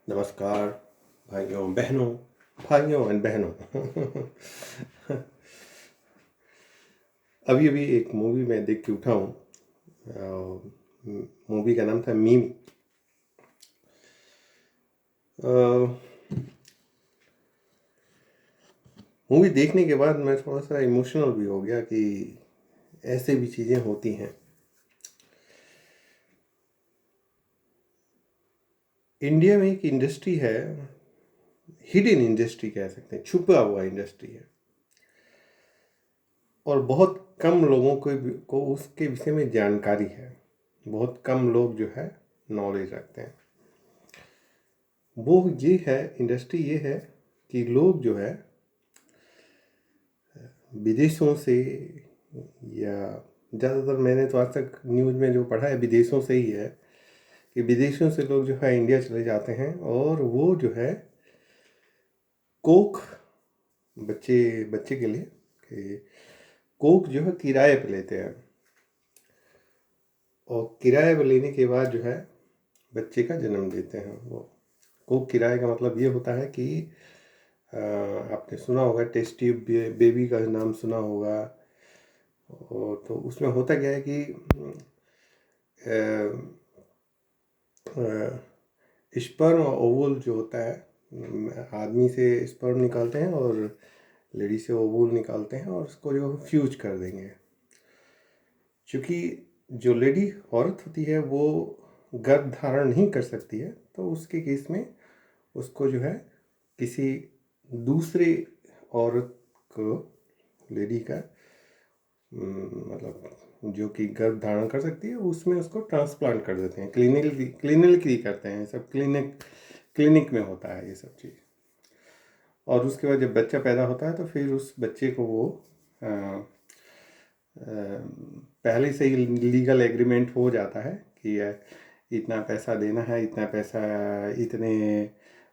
नमस्कार भाइयों एंड बहनों। अभी अभी एक मूवी मैं देख के उठा हूँ। मूवी का नाम था मीम। मूवी देखने के बाद मैं थोड़ा सा इमोशनल भी हो गया कि ऐसे भी चीज़ें होती हैं। इंडिया में एक इंडस्ट्री है, हिडन इंडस्ट्री कह सकते हैं, छुपा हुआ इंडस्ट्री है, और बहुत कम लोगों को उसके विषय में जानकारी है। बहुत कम लोग जो है नॉलेज रखते हैं। वो ये है, इंडस्ट्री ये है कि लोग जो है विदेशों से, या ज़्यादातर मैंने तो आज तक न्यूज़ में जो पढ़ा है विदेशों से ही है, कि विदेशों से लोग जो है इंडिया चले जाते हैं और वो जो है कोक बच्चे बच्चे के लिए कि कोक जो है किराए पे लेते हैं, और किराए पे लेने के बाद जो है बच्चे का जन्म देते हैं। वो कोक किराए का मतलब ये होता है कि आपने सुना होगा टेस्ट ट्यूब बेबी का नाम सुना होगा। और तो उसमें होता क्या है कि स्पर्म और ओवल जो होता है, आदमी से स्पर्म निकालते हैं और लेडी से ओवल निकालते हैं और उसको जो फ्यूज कर देंगे। क्योंकि जो लेडी औरत होती है वो गर्भ धारण नहीं कर सकती है, तो उसके केस में उसको जो है किसी दूसरे औरत को, लेडी का मतलब जो कि गर्भ धारण कर सकती है, उसमें उसको ट्रांसप्लांट कर देते हैं। क्लिनिकली करते हैं सब, क्लिनिक में होता है ये सब चीज़। और उसके बाद जब बच्चा पैदा होता है तो फिर उस बच्चे को वो अ, पहले से ही लीगल एग्रीमेंट हो जाता है कि इतना पैसा देना है, इतना पैसा इतने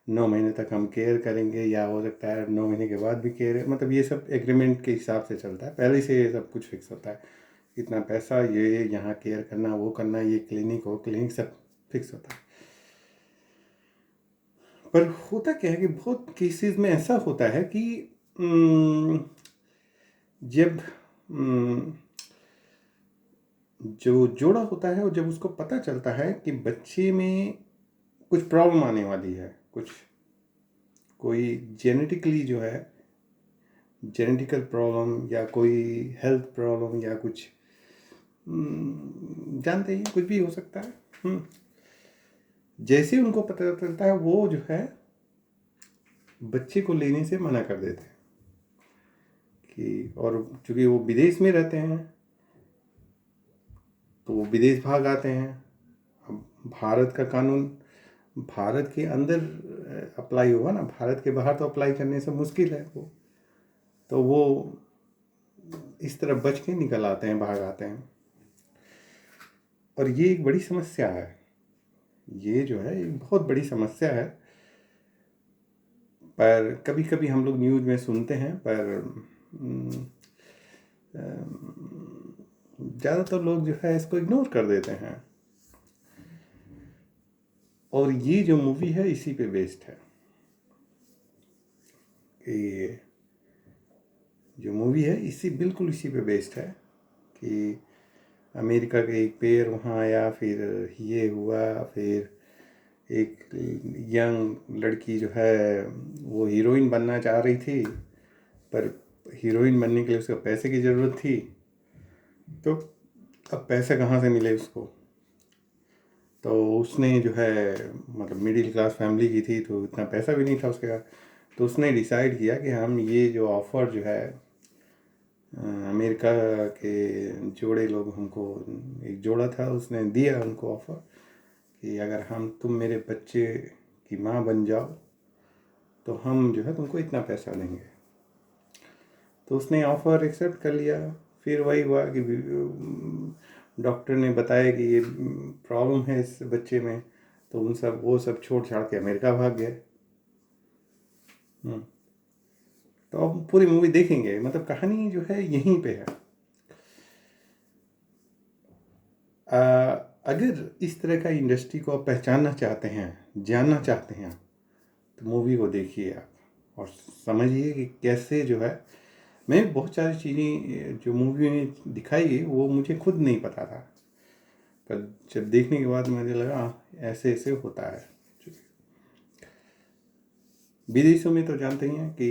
9 महीने तक हम केयर करेंगे, या हो सकता है 9 महीने के बाद भी केयर, मतलब ये सब एग्रीमेंट के हिसाब से चलता है। पहले से ये सब कुछ फिक्स होता है, इतना पैसा, ये यहाँ केयर करना, वो करना, ये क्लिनिक वो क्लिनिक, सब फिक्स होता है। पर होता क्या है कि बहुत केसेस में ऐसा होता है कि जब जो जोड़ा होता है और जब उसको पता चलता है कि बच्चे में कुछ प्रॉब्लम आने वाली है, कुछ कोई जेनेटिकली जो है जेनेटिकल प्रॉब्लम या कोई हेल्थ प्रॉब्लम या कुछ, जानते हैं कुछ भी हो सकता है। जैसे उनको पता चलता है वो जो है बच्चे को लेने से मना कर देते हैं कि, और चूँकि वो विदेश में रहते हैं तो वो विदेश भाग आते हैं। अब भारत का कानून भारत के अंदर अप्लाई होगा ना, भारत के बाहर तो अप्लाई करने से मुश्किल है वो, तो वो इस तरह बच के निकल आते हैं, भाग आते हैं। और ये एक बड़ी समस्या है, ये जो है एक बहुत बड़ी समस्या है। पर कभी कभी हम लोग न्यूज़ में सुनते हैं, पर ज़्यादातर लोग जो है इसको इग्नोर कर देते हैं। और ये जो मूवी है इसी पे बेस्ड है। कि जो मूवी है बिल्कुल इसी पे बेस्ड है कि अमेरिका का एक पेयर वहाँ आया, फिर ये हुआ, फिर एक यंग लड़की जो है वो हीरोइन बनना चाह रही थी, पर हीरोइन बनने के लिए उसको पैसे की ज़रूरत थी, तो अब पैसा कहाँ से मिले उसको। तो उसने जो है, मतलब मिडिल क्लास फैमिली की थी तो इतना पैसा भी नहीं था उसके पास, तो उसने डिसाइड किया कि हम ये जो ऑफ़र जो है अमेरिका के जोड़े लोग, हमको एक जोड़ा था उसने दिया उनको ऑफ़र कि अगर तुम मेरे बच्चे की माँ बन जाओ तो हम जो है तुमको इतना पैसा देंगे। तो उसने ऑफ़र एक्सेप्ट कर लिया। फिर वही हुआ कि डॉक्टर ने बताया कि ये प्रॉब्लम है इस बच्चे में, तो वो सब छोड़ छाड़ के अमेरिका भाग गए। तो अब पूरी मूवी देखेंगे, मतलब कहानी जो है यहीं पे है। अगर इस तरह का इंडस्ट्री को आप पहचानना चाहते हैं, जानना चाहते हैं, तो मूवी को देखिए आप और समझिए कि कैसे जो है। मैं बहुत सारी चीज़ें जो मूवी में दिखाई गई वो मुझे खुद नहीं पता था, पर जब देखने के बाद मुझे लगा ऐसे ऐसे होता है। विदेशों में तो जानते ही हैं कि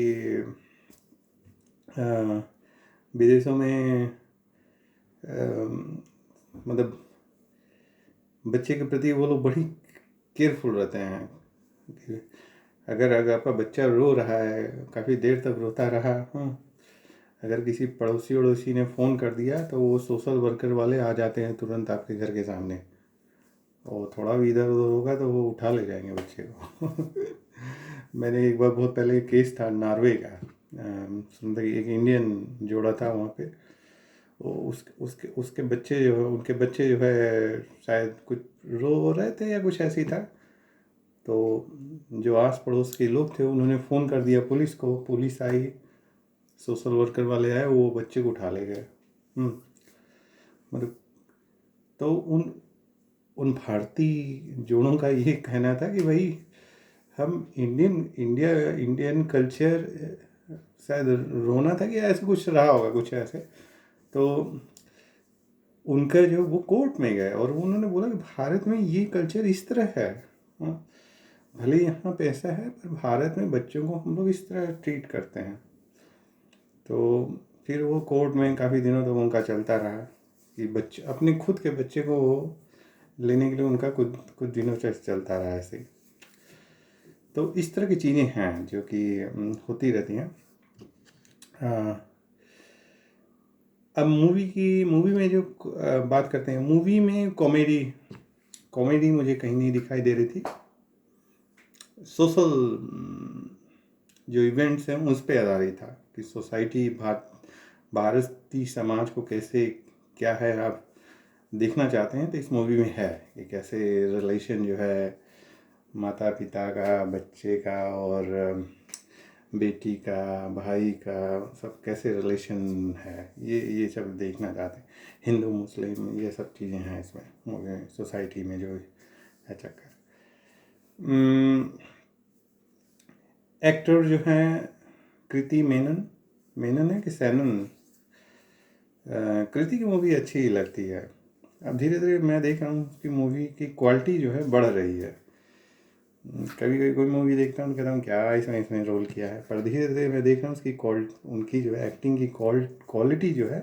विदेशों में मतलब बच्चे के प्रति वो लोग बड़ी केयरफुल रहते हैं कि अगर आपका बच्चा रो रहा है, काफ़ी देर तक रोता रहा, अगर किसी पड़ोसी वड़ोसी ने फ़ोन कर दिया तो वो सोशल वर्कर वाले आ जाते हैं तुरंत आपके घर के सामने, और थोड़ा भी इधर उधर होगा तो वो उठा ले जाएंगे बच्चे को। मैंने एक बार बहुत पहले केस था नॉर्वे का, सुनते एक इंडियन जोड़ा था वहाँ पे, वो उसके बच्चे जो है, उनके बच्चे जो है शायद कुछ रो रहे थे या कुछ ऐसी था, तो जो आस पड़ोस के लोग थे उन्होंने फ़ोन कर दिया पुलिस को, पुलिस आई, सोशल वर्कर वाले आए, वो बच्चे को उठा ले गए। मतलब तो उन भारतीय जोड़ों का ये कहना था कि भाई हम इंडियन कल्चर, शायद रोना था कि ऐसे कुछ रहा होगा कुछ ऐसे, तो उनका जो वो कोर्ट में गए और उन्होंने बोला कि भारत में ये कल्चर इस तरह है, भले यहाँ पे ऐसा है पर भारत में बच्चों को हम लोग इस तरह ट्रीट करते हैं। तो फिर वो कोर्ट में काफ़ी दिनों तक उनका चलता रहा कि बच्चे अपने खुद के बच्चे को लेने के लिए उनका कुछ कुछ दिनों तक चलता रहा ऐसे ही। तो इस तरह की चीज़ें हैं जो कि होती रहती हैं। अब मूवी में जो बात करते हैं, मूवी में कॉमेडी मुझे कहीं नहीं दिखाई दे रही थी। सोशल जो इवेंट्स हैं उस पर आधारित था कि सोसाइटी भारतीय समाज को कैसे क्या है आप देखना चाहते हैं तो इस मूवी में है कि कैसे रिलेशन जो है माता पिता का, बच्चे का और बेटी का, भाई का, सब कैसे रिलेशन है, ये सब देखना चाहते हैं। हिंदू मुस्लिम ये सब चीज़ें हैं इसमें सोसाइटी में जो है चक्कर। एक्टर जो हैं कृति मेनन है कि सैनन, कृति की मूवी अच्छी लगती है। अब धीरे धीरे मैं देख रहा हूँ उसकी मूवी की क्वालिटी जो है बढ़ रही है। कभी कभी कोई मूवी देखता हूँ कहता हूँ क्या इसने रोल किया है, पर धीरे धीरे मैं देख रहा हूँ उनकी जो है एक्टिंग की क्वालिटी जो है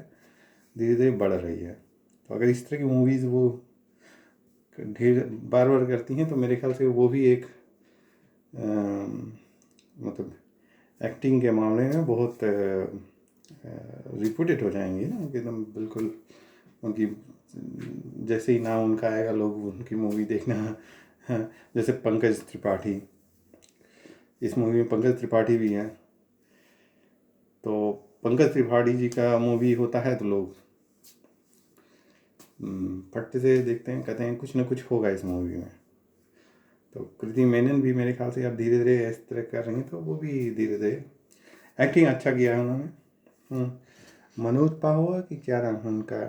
धीरे धीरे बढ़ रही है। तो अगर इस तरह की मूवीज़ वो ढेर बार बार करती हैं तो मेरे ख्याल से वो भी एक मतलब एक्टिंग के मामले में बहुत रिपूटेड हो जाएंगी ना एकदम बिल्कुल। उनकी जैसे ही नाम उनका आएगा लोग उनकी मूवी देखना, जैसे पंकज त्रिपाठी, इस मूवी में पंकज त्रिपाठी भी हैं, तो पंकज त्रिपाठी जी का मूवी होता है तो लोग फट से देखते हैं, कहते हैं कुछ ना कुछ होगा इस मूवी में। तो कृति मेनन भी मेरे ख्याल से अब धीरे धीरे इस तरह कर रही हैं, तो वो भी धीरे धीरे एक्टिंग अच्छा किया है उन्होंने। मनोज पाहुआ कि क्या नाम है उनका,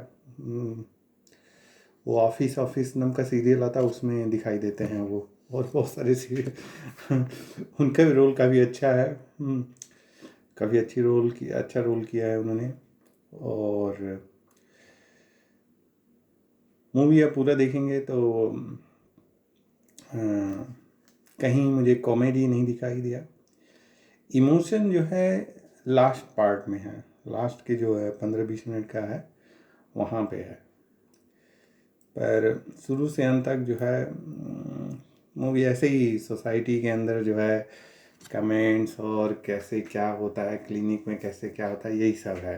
वो ऑफिस नाम का सीरियल आता है उसमें दिखाई देते हैं वो, और बहुत सारे सीरियल उनका भी रोल काफ़ी अच्छा है। काफ़ी अच्छा रोल किया है उन्होंने। और मूवी आप पूरा देखेंगे तो कहीं मुझे कॉमेडी नहीं दिखाई दिया। इमोशन जो है लास्ट पार्ट में है, लास्ट के जो है 15-20 मिनट का है वहाँ पे है, पर शुरू से अंत तक जो है मूवी ऐसे ही सोसाइटी के अंदर जो है कमेंट्स और कैसे क्या होता है क्लिनिक में, कैसे क्या होता है, यही सब है।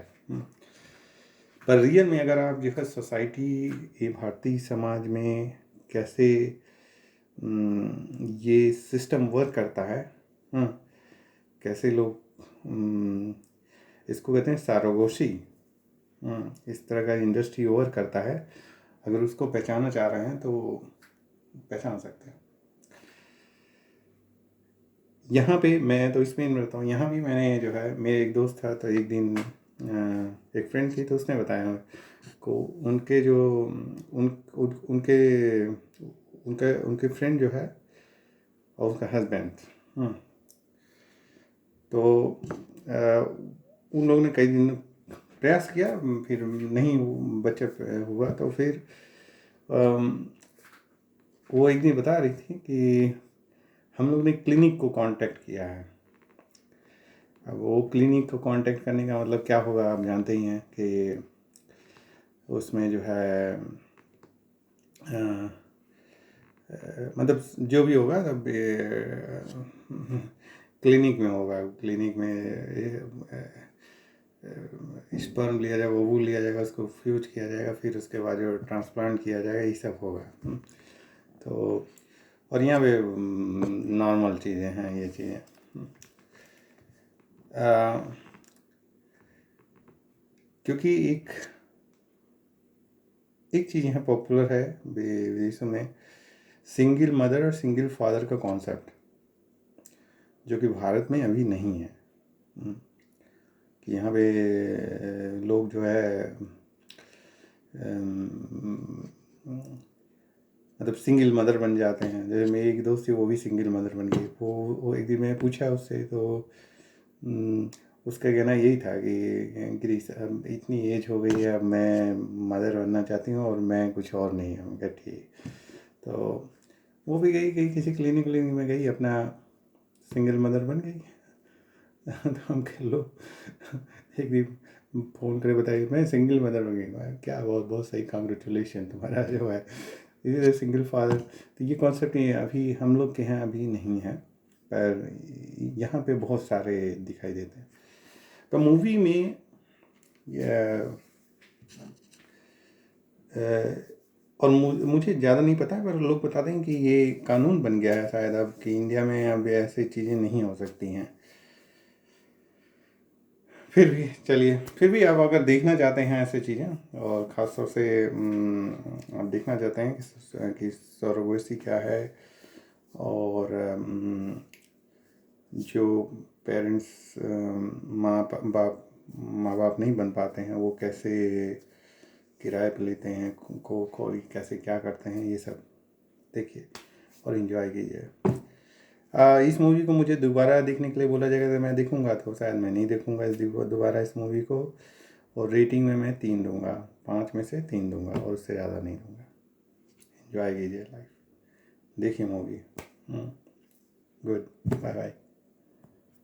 पर रियल में अगर आप जो है सोसाइटी ये भारतीय समाज में कैसे ये सिस्टम वर्क करता है, कैसे लोग इसको कहते हैं सारोगोशी, इस तरह का इंडस्ट्री ओवर करता है, अगर उसको पहचानना चाह रहे हैं तो पहचान सकते हैं। यहाँ पे मैं तो स्पेन में रहता हूँ, यहाँ भी मैंने जो है मेरे एक दोस्त था तो एक दिन एक फ्रेंड थी तो उसने बताया को उनके जो उनके उनके उनके फ्रेंड जो है और उसका हस्बैंड, तो उन लोगों ने कई दिन प्रयास किया, फिर नहीं बच्चा हुआ। तो फिर वो एक दिन बता रही थी कि हम लोग ने क्लिनिक को कांटेक्ट किया है। अब वो क्लिनिक को कांटेक्ट करने का मतलब क्या होगा, आप जानते ही हैं कि उसमें जो है मतलब जो भी होगा सब क्लिनिक में होगा। क्लिनिक में स्पर्म लिया जाएगा, ओवूल लिया जाएगा, उसको फ्यूज किया जाएगा, फिर उसके बाद जो ट्रांसप्लांट किया जाएगा, ये सब होगा। तो और यहाँ पे नॉर्मल चीज़ें हैं ये चीज़ें। क्योंकि एक चीज़ यहाँ पॉपुलर है विदेशों में, सिंगल मदर और सिंगल फादर का कॉन्सेप्ट, जो कि भारत में अभी नहीं है। कि यहाँ पे लोग जो है मतलब सिंगल मदर बन जाते हैं। जैसे मेरी एक दोस्त थी, वो भी सिंगल मदर बन गई। वो एक दिन मैंने पूछा उससे, तो उसका कहना यही था कि ग्रीस अब इतनी एज हो गई है, अब मैं मदर बनना चाहती हूँ और मैं कुछ और नहीं हूँ। क्या ठीक। तो वो भी गई किसी क्लिनिक में गई, अपना सिंगल मदर बन गई। तो हम कह लो एक दिन फ़ोन करे बताइए मैं सिंगल मदर बन गई। क्या, बहुत बहुत सही, कांग्रेचुलेशन तुम्हारा जो है। इधर सिंगल फादर, तो ये कॉन्सेप्ट अभी हम लोग के यहाँ अभी नहीं है, पर यहाँ पे बहुत सारे दिखाई देते हैं। तो मूवी में और मुझे ज़्यादा नहीं पता है, पर लोग बताते हैं कि ये कानून बन गया है शायद अब, कि इंडिया में अब ऐसी चीज़ें नहीं हो सकती हैं। फिर भी चलिए, फिर भी आप अगर देखना चाहते हैं ऐसे चीज़ें, और ख़ास तौर से आप देखना चाहते हैं कि सरोगेसी क्या है, और जो पेरेंट्स माँ बाप नहीं बन पाते हैं, वो कैसे किराए पे लेते हैं, को कैसे क्या करते हैं, ये सब देखिए और इन्जॉय कीजिए। इस मूवी को मुझे दोबारा देखने के लिए बोला जाएगा तो मैं देखूंगा, तो शायद मैं नहीं देखूंगा दोबारा इस मूवी को। और रेटिंग में मैं 3 दूंगा, 5 में से 3 दूंगा, और उससे ज़्यादा नहीं दूंगा। इन्जॉय कीजिए लाइफ, देखिए मूवी। Good, bye bye.